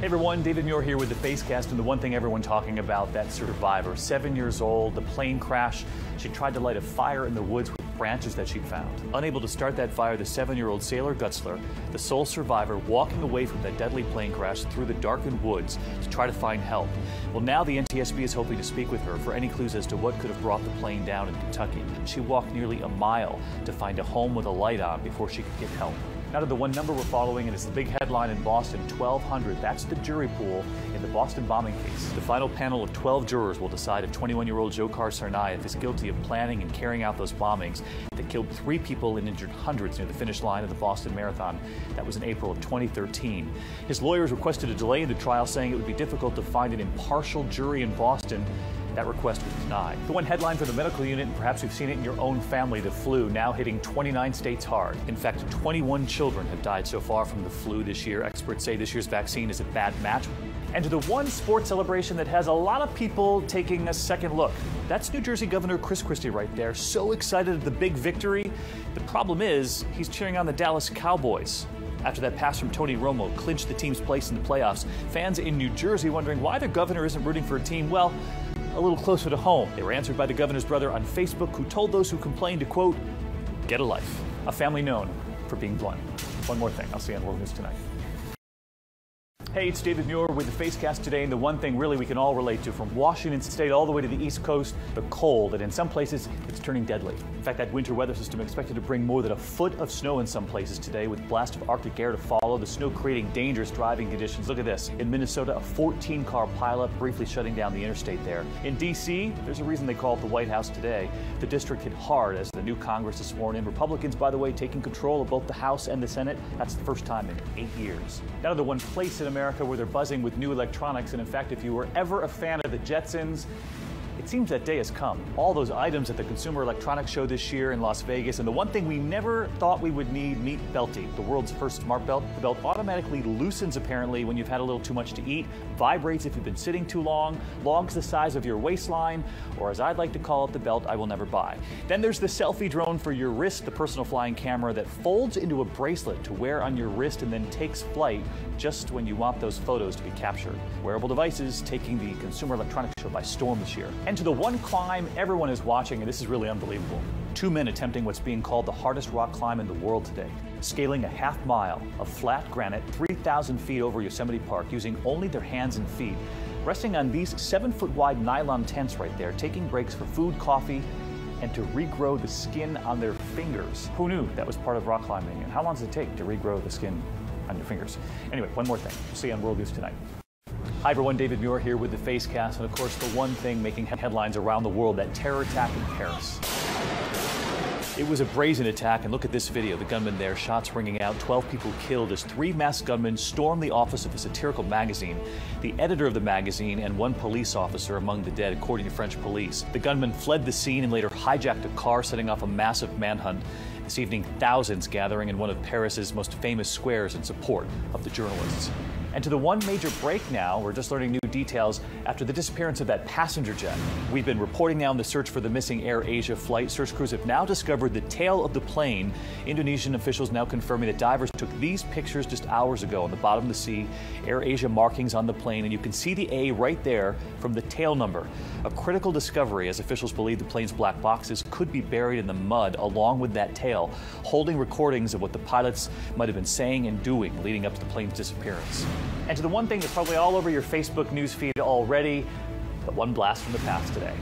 Hey everyone, David Muir here with the FaceCast, and the one thing everyone talking about, that survivor, 7 years old, the plane crash. She tried to light a fire in the woods with branches that she'd found. Unable to start that fire, the 7-year-old Sailor Gutzler, the sole survivor, walking away from that deadly plane crash through the darkened woods to try to find help. Well, now the NTSB is hoping to speak with her for any clues as to what could have brought the plane down in Kentucky. She walked nearly a mile to find a home with a light on before she could get help. Now to the one number we're following, and it's the big headline in Boston, 1,200. That's the jury pool in the Boston bombing case. The final panel of 12 jurors will decide if 21-year-old Dzhokhar Tsarnaev is guilty of planning and carrying out those bombings that killed 3 people and injured hundreds near the finish line of the Boston Marathon. That was in April of 2013. His lawyers requested a delay in the trial, saying it would be difficult to find an impartial jury in Boston. That request was denied. The one headline for the medical unit, and perhaps you've seen it in your own family, the flu, now hitting 29 states hard. In fact, 21 children have died so far from the flu this year. Experts say this year's vaccine is a bad match. And to the one sports celebration that has a lot of people taking a second look. That's New Jersey Governor Chris Christie right there, so excited at the big victory. The problem is, he's cheering on the Dallas Cowboys. After that pass from Tony Romo clinched the team's place in the playoffs, fans in New Jersey wondering why their governor isn't rooting for a team, well, a little closer to home. They were answered by the governor's brother on Facebook, who told those who complained to, quote, get a life. A family known for being blunt. One more thing, I'll see you on World News Tonight. Hey, it's David Muir with the FaceCast today, and the one thing really we can all relate to, from Washington State all the way to the East Coast, the cold, and in some places it's turning deadly. In fact, that winter weather system expected to bring more than a foot of snow in some places today, with blasts of Arctic air to follow, the snow creating dangerous driving conditions. Look at this. In Minnesota, a 14-car pileup briefly shutting down the interstate there. In D.C., there's a reason they call it the White House today. The district hit hard as the new Congress is sworn in. Republicans, by the way, taking control of both the House and the Senate. That's the first time in 8 years. Now to the one place in America where they're buzzing with new electronics, and in fact, if you were ever a fan of the Jetsons, it seems that day has come. All those items at the Consumer Electronics Show this year in Las Vegas, and the one thing we never thought we would need, meet Belty, the world's first smart belt. The belt automatically loosens apparently when you've had a little too much to eat, vibrates if you've been sitting too long, longs the size of your waistline, or as I'd like to call it, the belt I will never buy. Then there's the selfie drone for your wrist, the personal flying camera that folds into a bracelet to wear on your wrist and then takes flight just when you want those photos to be captured. Wearable devices taking the Consumer Electronics Show by storm this year. And to the one climb everyone is watching, and this is really unbelievable. 2 men attempting what's being called the hardest rock climb in the world today. Scaling a half mile of flat granite 3,000 feet over Yosemite Park using only their hands and feet, resting on these 7-foot wide nylon tents right there, taking breaks for food, coffee, and to regrow the skin on their fingers. Who knew that was part of rock climbing? And how long does it take to regrow the skin on your fingers? Anyway, one more thing. We'll see you on World News Tonight. Hi everyone, David Muir here with the FaceCast, and of course the one thing making headlines around the world, that terror attack in Paris. It was a brazen attack, and look at this video. The gunman there, shots ringing out, 12 people killed as 3 masked gunmen stormed the office of a satirical magazine. The editor of the magazine and 1 police officer among the dead, according to French police. The gunmen fled the scene and later hijacked a car, setting off a massive manhunt. This evening, thousands gathering in one of Paris's most famous squares in support of the journalists. And to the one major break now, we're just learning new details after the disappearance of that passenger jet. We've been reporting now on the search for the missing Air Asia flight. Search crews have now discovered the tail of the plane. Indonesian officials now confirming that divers took these pictures just hours ago on the bottom of the sea. Air Asia markings on the plane, and you can see the A right there from the tail number. A critical discovery, as officials believe the plane's black boxes could be buried in the mud along with that tail, holding recordings of what the pilots might have been saying and doing leading up to the plane's disappearance. And to the one thing that's probably all over your Facebook newsfeed already, the one blast from the past today.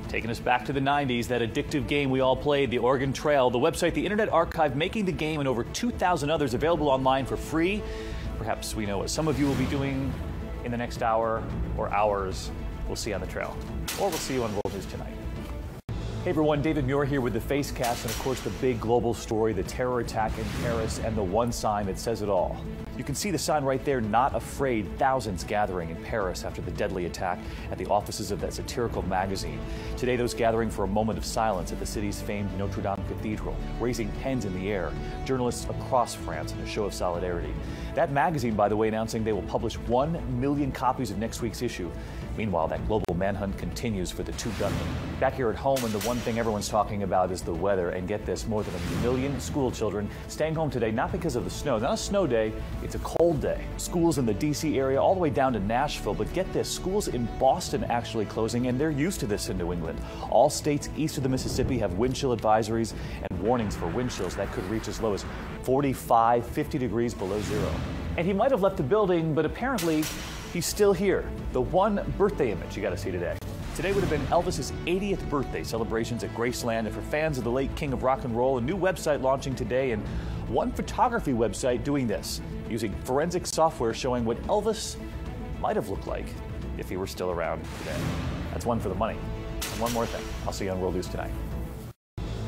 Taking us back to the 90s, that addictive game we all played, the Oregon Trail, the website, the Internet Archive, making the game and over 2,000 others available online for free. Perhaps we know what some of you will be doing in the next hour or hours. We'll see you on the trail. Or we'll see you on World News Tonight. Hey everyone, David Muir here with the FaceCast, and of course the big global story, the terror attack in Paris, and the one sign that says it all. You can see the sign right there, not afraid, thousands gathering in Paris after the deadly attack at the offices of that satirical magazine. Today those gathering for a moment of silence at the city's famed Notre Dame Cathedral, raising pens in the air, journalists across France in a show of solidarity. That magazine, by the way, announcing they will publish 1 million copies of next week's issue. Meanwhile, that global manhunt continues for the two gunmen. Back here at home, and the one thing everyone's talking about is the weather. And get this, more than 1 million school children staying home today, not because of the snow. Not a snow day, it's a cold day. Schools in the D.C. area all the way down to Nashville. But get this, schools in Boston actually closing, and they're used to this in New England. All states east of the Mississippi have wind chill advisories and warnings for wind chills that could reach as low as 45, 50 degrees below zero. And he might have left the building, but apparently he's still here. The one birthday image you got to see today. Today would have been Elvis's 80th birthday celebrations at Graceland, and for fans of the late king of rock and roll, a new website launching today, and one photography website doing this, using forensic software showing what Elvis might have looked like if he were still around today. That's one for the money. And one more thing, I'll see you on World News Tonight.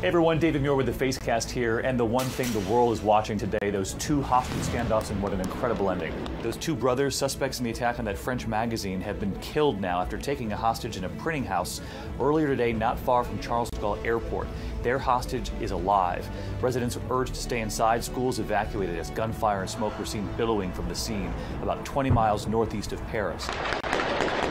Hey everyone, David Muir with the FaceCast here, and the one thing the world is watching today, those two hostage standoffs and what an incredible ending. Those two brothers, suspects in the attack on that French magazine, have been killed now after taking a hostage in a printing house earlier today not far from Charles de Gaulle Airport. Their hostage is alive. Residents were urged to stay inside, schools evacuated as gunfire and smoke were seen billowing from the scene about 20 miles northeast of Paris.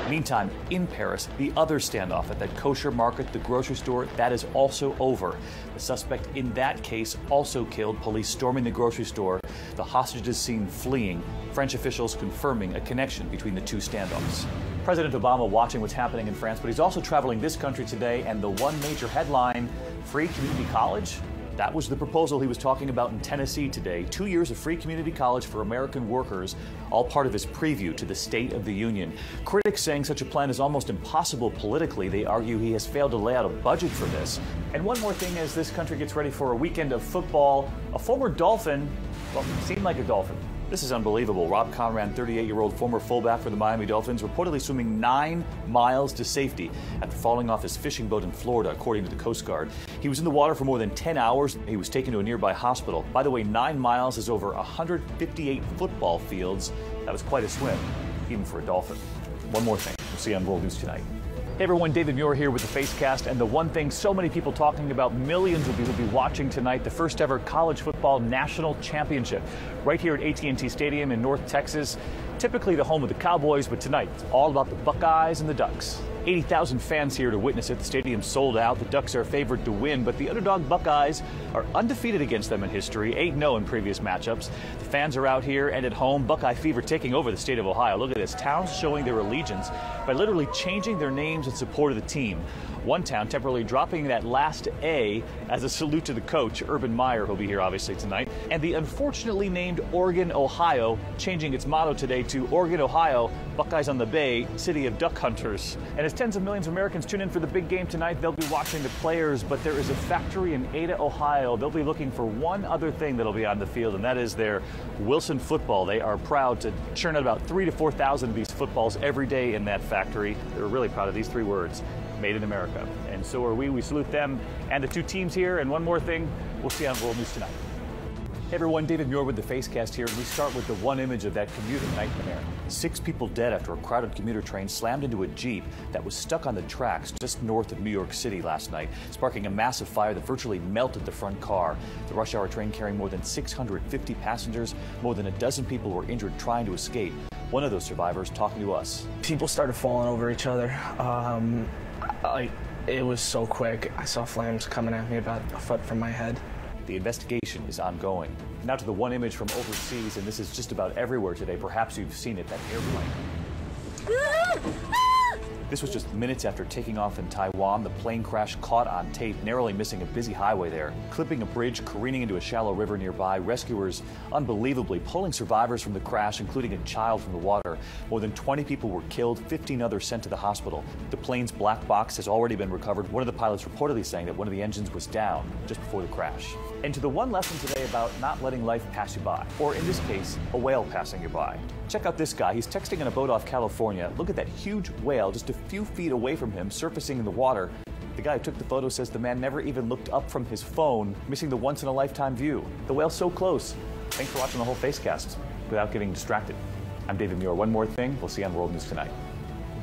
Meantime, in Paris, the other standoff at that kosher market, the grocery store, that is also over. The suspect in that case also killed, police storming the grocery store, the hostages seen fleeing, French officials confirming a connection between the two standoffs. President Obama watching what's happening in France, but he's also traveling this country today, and the one major headline, free community college? That was the proposal he was talking about in Tennessee today. 2 years of free community college for American workers, all part of his preview to the State of the Union. Critics saying such a plan is almost impossible politically. They argue he has failed to lay out a budget for this. And one more thing, as this country gets ready for a weekend of football, a former Dolphin, well, seemed like a Dolphin. This is unbelievable. Rob Conran, 38-year-old former fullback for the Miami Dolphins, reportedly swimming 9 miles to safety after falling off his fishing boat in Florida, according to the Coast Guard. He was in the water for more than 10 hours. He was taken to a nearby hospital. By the way, 9 miles is over 158 football fields. That was quite a swim, even for a Dolphin. One more thing. We'll see you on World News Tonight. Hey everyone, David Muir here with the FaceCast, and the one thing so many people talking about, millions will be watching tonight, the first ever college football national championship right here at AT&T Stadium in North Texas. Typically the home of the Cowboys, but tonight it's all about the Buckeyes and the Ducks. 80,000 fans here to witness it. The stadium sold out. The Ducks are favored to win, but the underdog Buckeyes are undefeated against them in history, 8-0 in previous matchups. The fans are out here and at home. Buckeye fever taking over the state of Ohio. Look at this. Towns showing their allegiance by literally changing their names in support of the team. One town temporarily dropping that last A as a salute to the coach, Urban Meyer, who'll be here obviously tonight. And the unfortunately named Oregon, Ohio, changing its motto today to Oregon, Ohio, Buckeyes on the Bay, City of Duck Hunters. And as tens of millions of Americans tune in for the big game tonight, they'll be watching the players, but there is a factory in Ada, Ohio. They'll be looking for one other thing that'll be on the field, and that is their Wilson football. They are proud to churn out about 3,000 to 4,000 of these footballs every day in that factory. They're really proud of these 3 words. Made in America. And so are we. We salute them and the two teams here. And one more thing, we'll see you on World News Tonight. Hey everyone, David Muir with the FaceCast here. We start with the one image of that commuter nightmare. 6 people dead after a crowded commuter train slammed into a Jeep that was stuck on the tracks just north of New York City last night, sparking a massive fire that virtually melted the front car. The rush hour train carrying more than 650 passengers, more than a dozen people were injured trying to escape. One of those survivors talking to us. People started falling over each other. It was so quick. I saw flames coming at me about a foot from my head. The investigation is ongoing. Now to the one image from overseas, and this is just about everywhere today. Perhaps you've seen it, that airplane. This was just minutes after taking off in Taiwan. The plane crash caught on tape, narrowly missing a busy highway there, clipping a bridge, careening into a shallow river nearby. Rescuers unbelievably pulling survivors from the crash, including a child, from the water. More than 20 people were killed, 15 others sent to the hospital. The plane's black box has already been recovered. One of the pilots reportedly saying that one of the engines was down just before the crash. And to the one lesson today about not letting life pass you by, or in this case, a whale passing you by. Check out this guy. He's texting in a boat off California. Look at that huge whale just a few feet away from him, surfacing in the water. The guy who took the photo says the man never even looked up from his phone, missing the once-in-a-lifetime view. The whale's so close. Thanks for watching the whole FaceCast without getting distracted. I'm David Muir. One more thing, we'll see you on World News Tonight.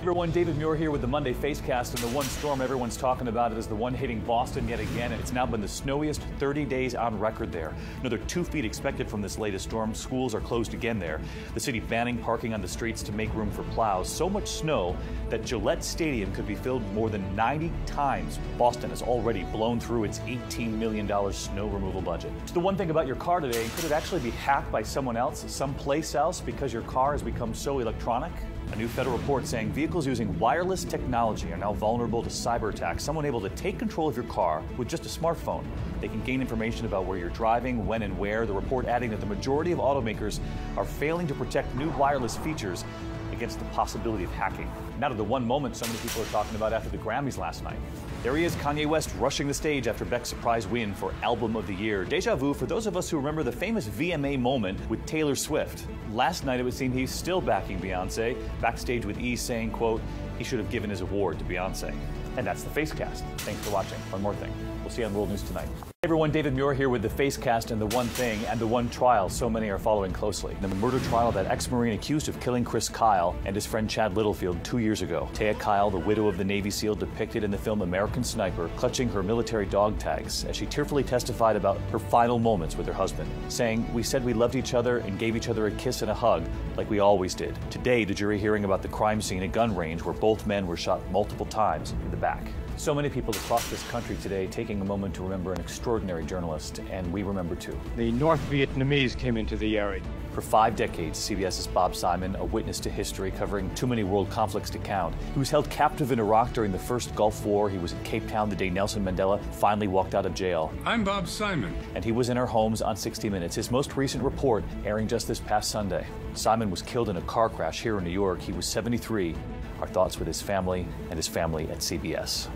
Everyone, David Muir here with the Monday FaceCast, and the one storm everyone's talking about is the one hitting Boston yet again, and it's now been the snowiest 30 days on record there. Another 2 feet expected from this latest storm. Schools are closed again there. The city banning parking on the streets to make room for plows. So much snow that Gillette Stadium could be filled more than 90 times. Boston has already blown through its $18 million snow removal budget. So the one thing about your car today, could it actually be hacked by someone else, someplace else, because your car has become so electronic? A new federal report saying vehicles using wireless technology are now vulnerable to cyber attacks. Someone able to take control of your car with just a smartphone. They can gain information about where you're driving, when and where. The report adding that the majority of automakers are failing to protect new wireless features against the possibility of hacking. Now to the one moment so many people are talking about after the Grammys last night. There he is, Kanye West, rushing the stage after Beck's surprise win for Album of the Year. Deja vu for those of us who remember the famous VMA moment with Taylor Swift. Last night it would seem he's still backing Beyonce, backstage with E saying, quote, he should have given his award to Beyonce. And that's the FaceCast. Thanks for watching. One more thing. We'll see you on World News Tonight. Hey everyone, David Muir here with the FaceCast and the one thing and the one trial so many are following closely. The murder trial of that ex-Marine accused of killing Chris Kyle and his friend Chad Littlefield 2 years ago. Taya Kyle, the widow of the Navy SEAL depicted in the film American Sniper, clutching her military dog tags as she tearfully testified about her final moments with her husband, saying, we said we loved each other and gave each other a kiss and a hug like we always did. Today, the jury hearing about the crime scene at gun range where both men were shot multiple times in the back. So many people across this country today taking a moment to remember an extraordinary journalist, and we remember too. The North Vietnamese came into the area. For 5 decades, CBS's Bob Simon, a witness to history covering too many world conflicts to count. He was held captive in Iraq during the first Gulf War. He was in Cape Town the day Nelson Mandela finally walked out of jail. I'm Bob Simon. And he was in our homes on 60 Minutes. His most recent report airing just this past Sunday. Simon was killed in a car crash here in New York. He was 73. Our thoughts with his family and his family at CBS.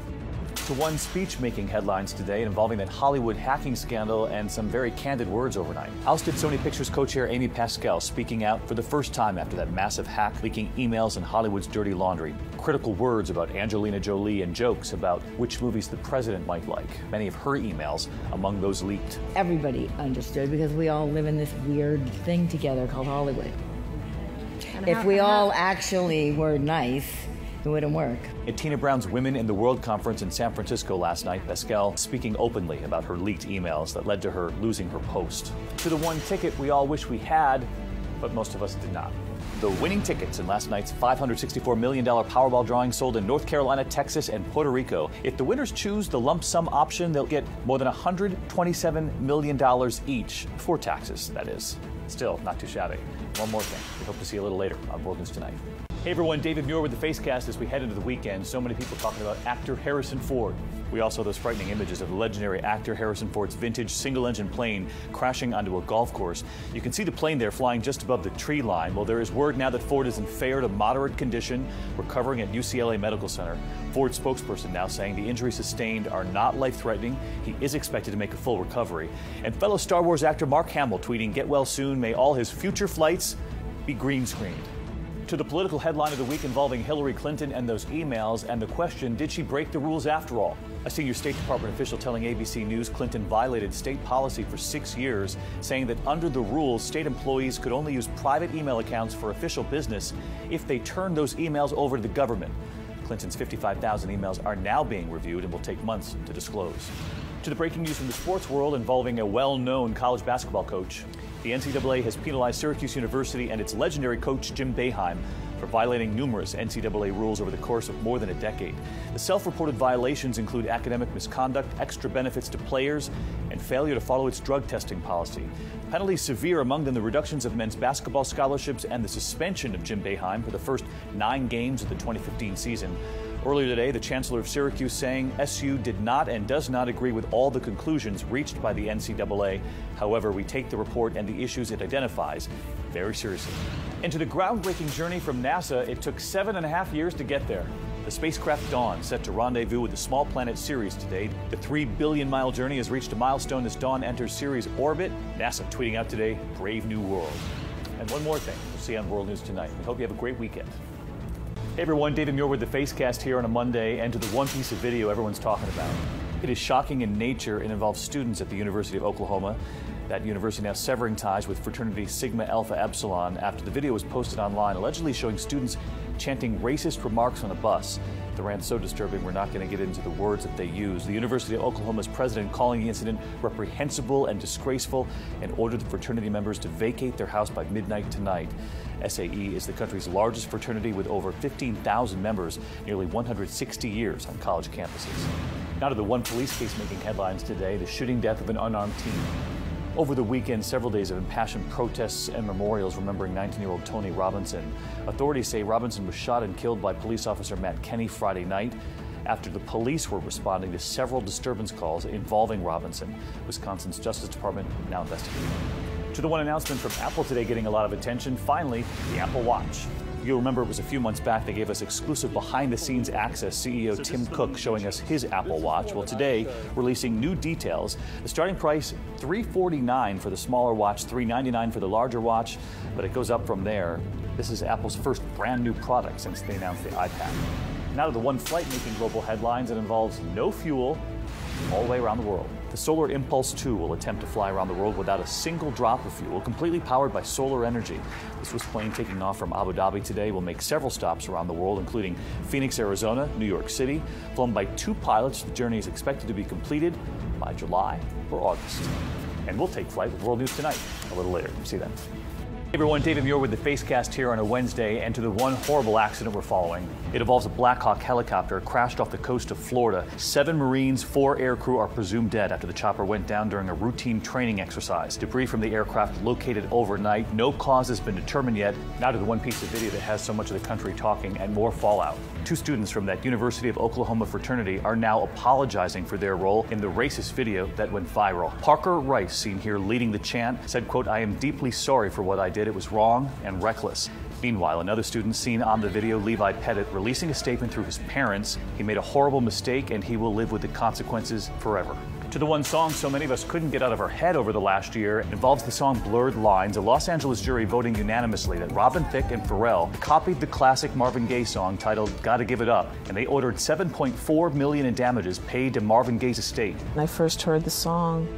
To one speech-making headlines today involving that Hollywood hacking scandal and some very candid words overnight. Ousted Sony Pictures co-chair Amy Pascal speaking out for the first time after that massive hack, leaking emails and Hollywood's dirty laundry. Critical words about Angelina Jolie and jokes about which movies the president might like. Many of her emails among those leaked. Everybody understood because we all live in this weird thing together called Hollywood. If we all actually were nice, it wouldn't work. At Tina Brown's Women in the World conference in San Francisco last night, Pascal speaking openly about her leaked emails that led to her losing her post. To the one ticket we all wish we had, but most of us did not. The winning tickets in last night's $564 million Powerball drawing sold in North Carolina, Texas, and Puerto Rico. If the winners choose the lump sum option, they'll get more than $127 million each, before taxes, that is. Still, not too shabby. One more thing. We hope to see you a little later on World News Tonight. Hey everyone, David Muir with the FaceCast as we head into the weekend. So many people talking about actor Harrison Ford. We also saw those frightening images of the legendary actor Harrison Ford's vintage single-engine plane crashing onto a golf course. You can see the plane there flying just above the tree line. Well, there is word now that Ford is in fair to moderate condition, recovering at UCLA Medical Center. Ford's spokesperson now saying the injuries sustained are not life-threatening. He is expected to make a full recovery. And fellow Star Wars actor Mark Hamill tweeting, "Get well soon. May all his future flights be green-screened." To the political headline of the week involving Hillary Clinton and those emails, and the question, did she break the rules after all? A senior State Department official telling ABC News Clinton violated state policy for 6 years, saying that under the rules, state employees could only use private email accounts for official business if they turned those emails over to the government. Clinton's 55,000 emails are now being reviewed and will take months to disclose. To the breaking news from the sports world involving a well-known college basketball coach. The NCAA has penalized Syracuse University and its legendary coach Jim Boeheim for violating numerous NCAA rules over the course of more than a decade. The self-reported violations include academic misconduct, extra benefits to players, and failure to follow its drug testing policy. Penalties severe, among them the reductions of men's basketball scholarships and the suspension of Jim Boeheim for the first 9 games of the 2015 season. Earlier today, the Chancellor of Syracuse saying SU did not and does not agree with all the conclusions reached by the NCAA. However, we take the report and the issues it identifies very seriously. And to the groundbreaking journey from NASA, it took 7.5 years to get there. The spacecraft Dawn set to rendezvous with the small planet Ceres today. The 3 billion-mile journey has reached a milestone as Dawn enters Ceres orbit. NASA tweeting out today, "Brave New World." And one more thing, we'll see you on World News Tonight. We hope you have a great weekend. Hey everyone, David Muir with the FaceCast here on a Monday, and to the one piece of video everyone's talking about. It is shocking in nature. It involves students at the University of Oklahoma. That university now severing ties with fraternity Sigma Alpha Epsilon after the video was posted online, allegedly showing students chanting racist remarks on a bus. The rant so disturbing, we're not going to get into the words that they use. The University of Oklahoma's president calling the incident reprehensible and disgraceful and ordered the fraternity members to vacate their house by midnight tonight. SAE is the country's largest fraternity with over 15,000 members, nearly 160 years on college campuses. Now to the one police case making headlines today, the shooting death of an unarmed teen. Over the weekend, several days of impassioned protests and memorials remembering 19-year-old Tony Robinson. Authorities say Robinson was shot and killed by police officer Matt Kenny Friday night after the police were responding to several disturbance calls involving Robinson. Wisconsin's Justice Department now investigating. To the one announcement from Apple today getting a lot of attention, finally, the Apple Watch. You'll remember it was a few months back they gave us exclusive behind-the-scenes access, CEO Tim Cook showing us his Apple Watch. Well, today, releasing new details. The starting price, $349 for the smaller watch, $399 for the larger watch, but it goes up from there. This is Apple's first brand new product since they announced the iPad. Now to the one flight making global headlines that involves no fuel all the way around the world. The Solar Impulse 2 will attempt to fly around the world without a single drop of fuel, completely powered by solar energy. The Swiss plane taking off from Abu Dhabi today will make several stops around the world, including Phoenix, Arizona, New York City. Flown by 2 pilots, the journey is expected to be completed by July or August. And we'll take flight with World News Tonight a little later. See you then. Hey everyone, David Muir with the FaceCast here on a Wednesday, and to the one horrible accident we're following. It involves a Black Hawk helicopter crashed off the coast of Florida. 7 Marines, 4 aircrew are presumed dead after the chopper went down during a routine training exercise. Debris from the aircraft located overnight. No cause has been determined yet. Now to the one piece of video that has so much of the country talking and more fallout. 2 students from that University of Oklahoma fraternity are now apologizing for their role in the racist video that went viral. Parker Rice, seen here leading the chant, said, quote, "I am deeply sorry for what I did. It was wrong and reckless." Meanwhile, another student seen on the video, Levi Pettit, releasing a statement through his parents. He made a horrible mistake and he will live with the consequences forever. To the one song so many of us couldn't get out of our head over the last year, it involves the song Blurred Lines, a Los Angeles jury voting unanimously that Robin Thicke and Pharrell copied the classic Marvin Gaye song titled Gotta Give It Up, and they ordered $7.4 million in damages paid to Marvin Gaye's estate. When I first heard the song,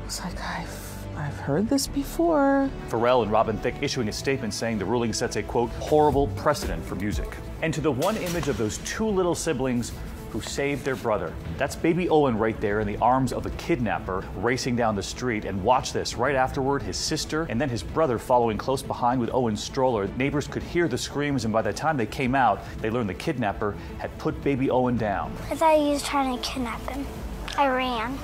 I was like, I've heard this before. Pharrell and Robin Thicke issuing a statement saying the ruling sets a, quote, horrible precedent for music. And to the one image of those 2 little siblings who saved their brother. That's baby Owen right there in the arms of a kidnapper racing down the street. And watch this, right afterward, his sister and then his brother following close behind with Owen's stroller. Neighbors could hear the screams, and by the time they came out, they learned the kidnapper had put baby Owen down. I thought he was trying to kidnap him. I ran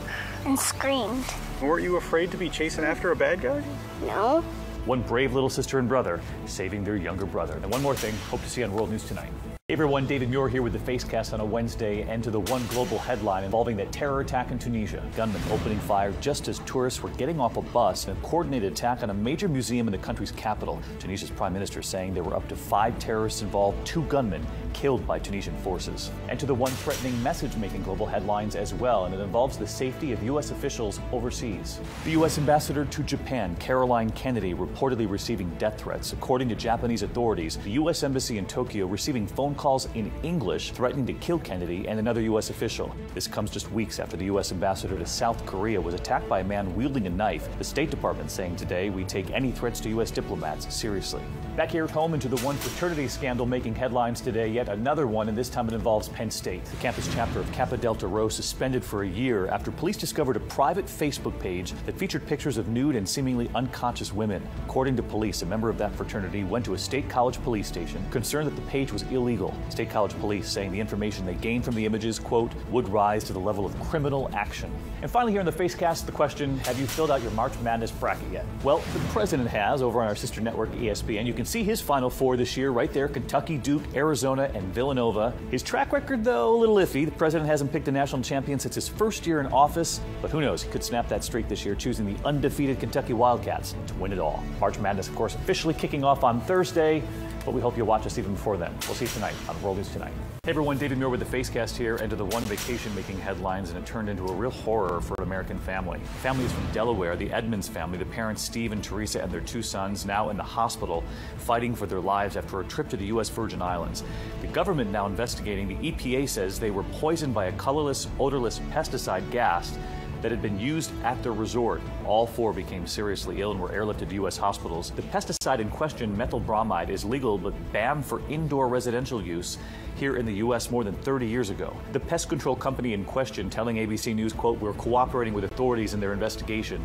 and screamed. Weren't you afraid to be chasing after a bad guy? No. One brave little sister and brother saving their younger brother. And one more thing, hope to see you on World News Tonight. Hey everyone, David Muir here with the FaceCast on a Wednesday, and to the one global headline involving that terror attack in Tunisia. Gunmen opening fire just as tourists were getting off a bus in a coordinated attack on a major museum in the country's capital. Tunisia's prime minister saying there were up to 5 terrorists involved, 2 gunmen killed by Tunisian forces. And to the one threatening message making global headlines as well, and it involves the safety of U.S. officials overseas. The U.S. ambassador to Japan, Caroline Kennedy, reportedly receiving death threats. According to Japanese authorities, the U.S. embassy in Tokyo receiving phone calls in English threatening to kill Kennedy and another U.S. official. This comes just weeks after the U.S. ambassador to South Korea was attacked by a man wielding a knife. The State Department saying today, we take any threats to U.S. diplomats seriously. Back here at home into the one fraternity scandal making headlines today, yet another one, and this time it involves Penn State. The campus chapter of Kappa Delta Rho suspended for a year after police discovered a private Facebook page that featured pictures of nude and seemingly unconscious women. According to police, a member of that fraternity went to a State College police station concerned that the page was illegal. State College police saying the information they gained from the images, quote, would rise to the level of criminal action. And finally here in the FaceCast, the question, have you filled out your March Madness bracket yet? Well, the president has over on our sister network, ESPN. You can see his Final Four this year right there, Kentucky, Duke, Arizona, and Villanova. His track record, though, a little iffy. The president hasn't picked a national champion since his first year in office, but who knows, he could snap that streak this year, choosing the undefeated Kentucky Wildcats to win it all. March Madness, of course, officially kicking off on Thursday, but we hope you'll watch us even before then. We'll see you tonight on World News Tonight. Hey everyone, David Muir with the FaceCast here, and to the one vacation making headlines, and it turned into a real horror for an American family. The family is from Delaware, the Edmonds family, the parents Steve and Teresa and their 2 sons now in the hospital fighting for their lives after a trip to the U.S. Virgin Islands. The government now investigating. The EPA says they were poisoned by a colorless, odorless pesticide gas that had been used at the resort. All 4 became seriously ill and were airlifted to U.S. hospitals. The pesticide in question, methyl bromide, is legal but banned for indoor residential use here in the U.S. more than 30 years ago. The pest control company in question telling ABC News, quote, "We're cooperating with authorities in their investigation."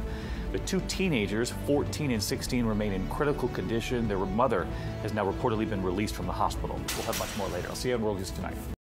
The 2 teenagers, 14 and 16, remain in critical condition. Their mother has now reportedly been released from the hospital. We'll have much more later. I'll see you on World News Tonight.